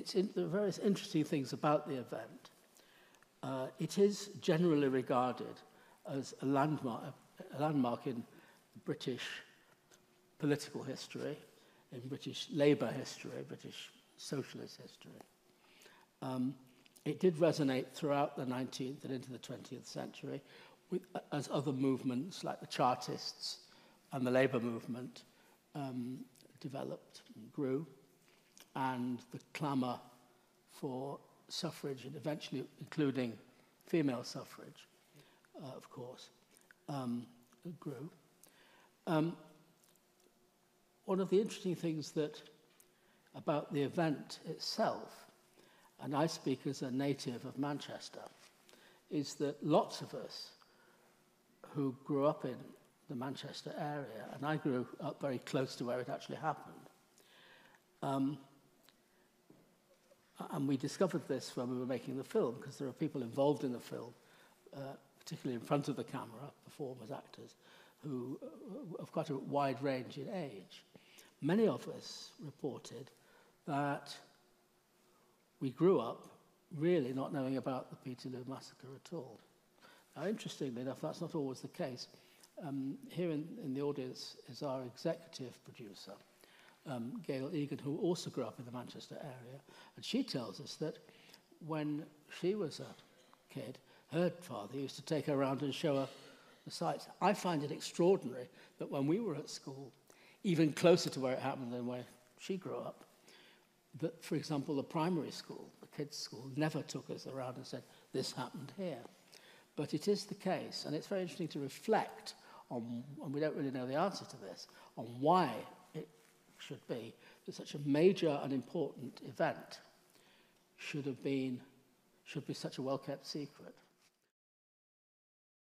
there are various interesting things about the event. It is generally regarded as a landmark in British political history, in British Labour history, British socialist history. It did resonate throughout the 19th and into the 20th century as other movements like the Chartists and the Labour movement developed and grew, and the clamour for suffrage, and eventually including female suffrage, of course, grew. One of the interesting things about the event itself, and I speak as a native of Manchester, is that lots of us who grew up in the Manchester area, and I grew up very close to where it actually happened, and we discovered this when we were making the film, because there are people involved in the film, particularly in front of the camera, performers, actors, who have quite a wide range in age. Many of us reported that we grew up really not knowing about the Peterloo massacre at all. Now, interestingly enough, that's not always the case. Here in the audience is our executive producer, Gail Egan, who also grew up in the Manchester area, and she tells us that when she was a kid, her father used to take her around and show her the sights. I find it extraordinary that when we were at school, even closer to where it happened than where she grew up, that, for example, the primary school, the kids' school, never took us around and said, this happened here. But it is the case, and it's very interesting to reflect on, and we don't really know the answer to this, on why it should be that such a major and important event should be such a well-kept secret.